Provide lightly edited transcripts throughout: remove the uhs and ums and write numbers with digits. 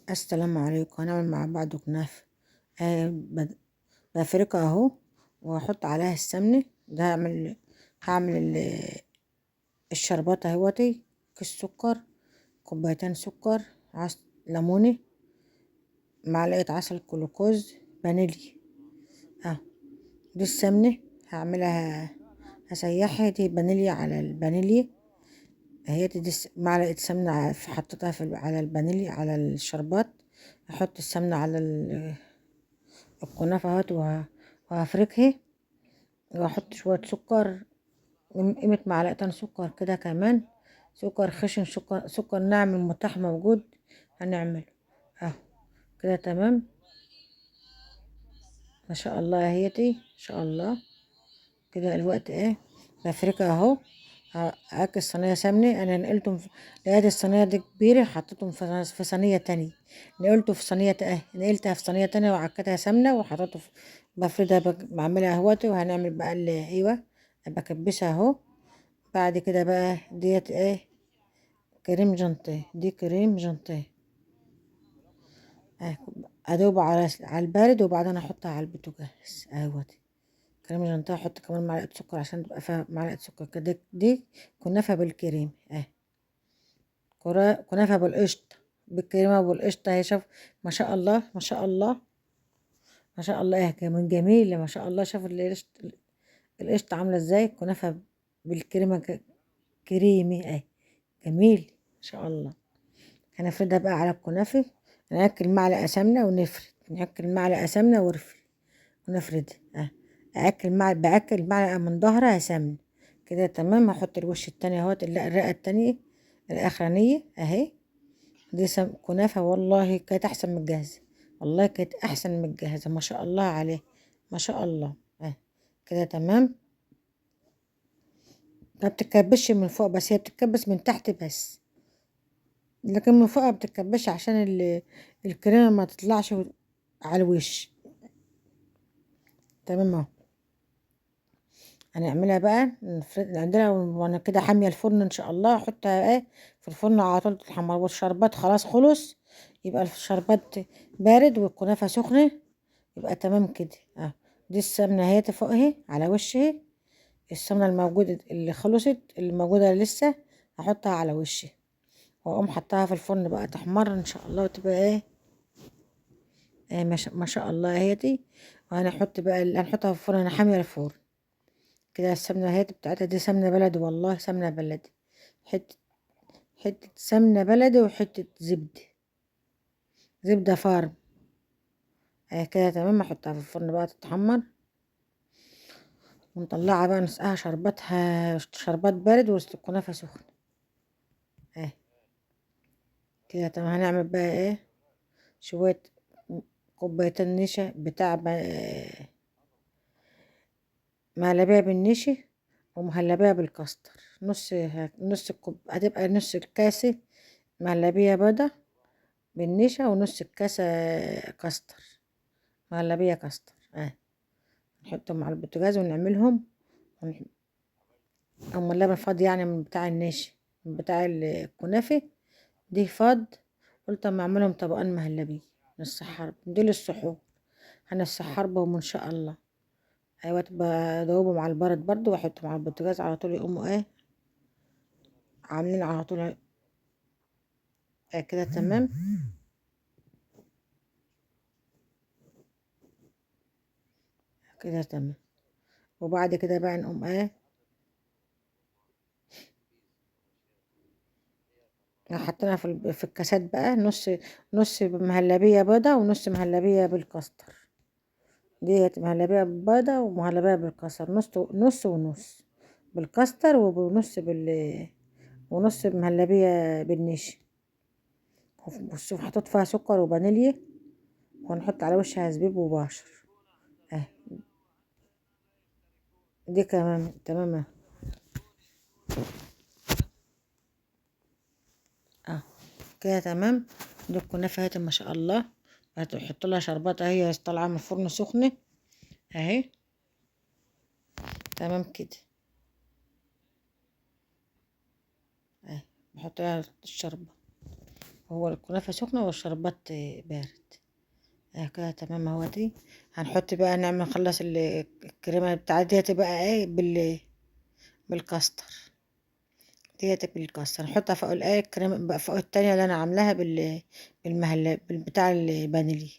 السلام عليكم. هنعمل مع بعض كنافة. بفركها اهو، واحط عليها السمنة. ده هعمل الشربات اهوتي. كيس سكر، كوبايتين سكر، ليمونة، معلقة عسل جلوكوز، فانيليا. اهو دي السمنة. هعملها، هسيحها دي فانيليا على الفانيليا. هي دي معلقة سمنة حطيتها على الفانيليا على الشربات. احط السمنة على الكنافة اهوت، وهفركها، واحط شوية سكر، قيمة معلقتين سكر كده كمان. سكر خشن، سكر ناعم المتاح موجود هنعمله اهو. كده تمام ما شاء الله. اهيتي ان شاء الله. كده الوقت بفركها اهو. اكل صينية سمنة. انا نقلتهم لقيت الصينية دي كبيرة، حطيتهم في صينية تانية. نقلته في صينية نقلتها في صينية تانية، وعكتها سمنة وحطيته بفردها، بعملها اهوتي. وهنعمل بقى ايوه، بكبسها اهو. بعد كده بقى ديت كريم جانتيه. دي كريم جانتيه. اه ادوب على البارد، وبعدين احطها على البوتاجاز اهوتي. كريم جانتيه. احط كمان معلقة سكر عشان تبقى فيها معلقة سكر كده. دي كنافة بالكريم كنافة بالقشطة، بالكريمة والقشطة. هي شوف ما شاء الله ما شاء الله ما شاء الله. كمان جميلة ما شاء الله. شوف القشطة عاملة ازاي. كنافة بالكريمة كريمي جميل ما شاء الله. هنفردها بقى على الكنافة. ناكل معلقة سمنة ونفرد، ناكل معلقة سمنة ونفرد بأكل معلقة من ظهرها سمنة. كده تمام. هحط الوش التاني اهوت، الرقة التانية الأخرانية اهي. دي كنافة والله كانت أحسن من الجاهزة. والله كانت أحسن من الجاهزة ما شاء الله عليه. ما شاء الله كده تمام. ما بتتكبش من فوق بس، هي بتتكبس من تحت بس، لكن من فوق ما بتتكبش عشان الكريمة ما تطلعش على الوش. تمام اهو. هنعملها بقى عندنا، وانا كده حامية الفرن ان شاء الله. احطها في الفرن على طول تتحمر. والشربات خلاص خلص، يبقى الشربات بارد والكنافة سخنة، يبقى تمام كده دي السمنة اهي فوق اهي على وشها. السمنة الموجودة اللي خلصت، اللي موجودة لسه، هحطها على وشي، واقوم حطها في الفرن بقى تحمر ان شاء الله، وتبقى ما شاء الله اهي دي. وهنحط بقى هنحطها في الفرن. انا حامية الفرن كده. السمنة اهي بتاعتها دي سمنة بلدي، والله سمنة بلدي. حتة حتة سمنة بلدي وحتة زبدة فارم كده تمام. احطها في الفرن بقى تتحمر، ونطلعها بقى نسقيها شربتها شربات بارد والكنافة سخنة كده تمام. هنعمل بقى شوية كوبايتين نشا بتاع مهلبية بالنشا، ومهلبية بالكاستر. نص هتبقى نص الكاسة مهلبية بيضة بالنشا، ونص الكاسة كاستر، مهلبية كاستر نحطهم على البوتاجاز ونعملهم. أما اللبن فاضي يعني من بتاع النشا، من بتاع الكنافة دي فاض. قلت اما اعملهم طبقان مهلبية نسحر دول السحور. هنسحر بهم ان شاء الله. ايوه بدوبهم على البرد برضو، واحطهم على البوتاجاز على طول، يقوموا عاملين على طول كده تمام. كده تمام. وبعد كده بقى نقوم حطينا في الكاسات بقى نص مهلبية بيضة، ونص مهلبية بالكاستر. ديت مهلبية بيضة ومهلبية بالكاستر، نص ونص بالكاستر، ونص مهلبية بالنشا. والشوف حطيت فيها سكر وفانيليا، وهنحط على وشها زبيب وبشر اه. دي كمان تمام اه. كده تمام. دي الكنافة اهي ما شاء الله. هتحط لها شربات اهي طالعة من الفرن سخنة اهي. تمام كده اهي. بحط لها الشربة هو الكنافة سخنة والشربات بارد. كده تمام اهوتي. هنحط بقى نخلص الكريمة بتاعتي ديت بقى ايه بالكاستر. ديت بالكاستر نحطها فوق الكريمة بقى فوق التانية اللي انا عاملاها بالبتاع الفانيلي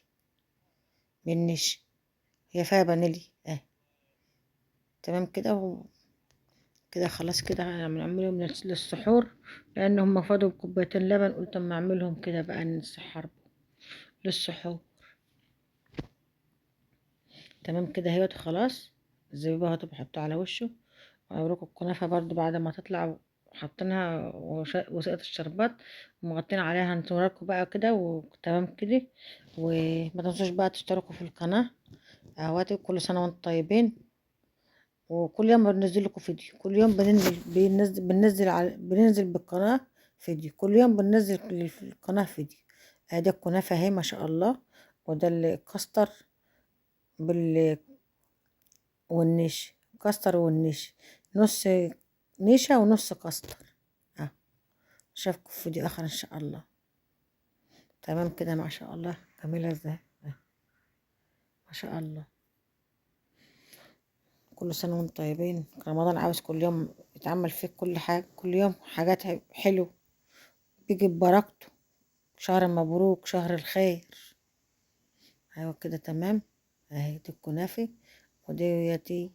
بالنشا. هي فيها فانيلي تمام كده. كده خلاص كده هنعملهم للسحور، لان هم فاضوا بكوبايتين لبن، قلت اما اعملهم كده بقى نسحر للسحور. تمام كده اهوت خلاص. الزبيبة اهوت بحطها على وشه. وأوريكم الكنافة برضو بعد ما تطلع حاطينها وسقط الشربات ومغطين عليها. هنصوركم بقى كده وتمام كده. وما تنسوش بقى تشتركوا في القناة اهواتي. كل سنة وانتم طيبين. وكل يوم بننزل لكم فيديو، كل يوم بننزل بالقناة فيديو، كل يوم بننزل في القناة فيديو. ادي الكنافة اهي ما شاء الله. وده الكاستر بال والنشا. كاستر والنشا، نص نشا ونص كاستر. اه اشوفكم في فيديو اخر ان شاء الله. تمام كده ما شاء الله. جميلة ازاي ما شاء الله. كل سنة وانتم طيبين. رمضان عاوز كل يوم يتعمل فيه كل حاجة، كل يوم حاجات حلو بيجي ببركته. شهر مبروك، شهر الخير. ايوه كده تمام. اهي دي الكنافة. وديتي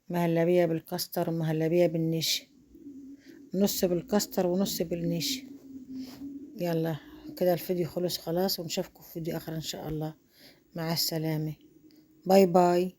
مهلبية بالكاستر ومهلبية بالنشا، نص بالكاستر ونص بالنشا. يلا كده الفيديو خلص خلاص، ونشوفكم في فيديو اخر ان شاء الله. مع السلامة. باي باي.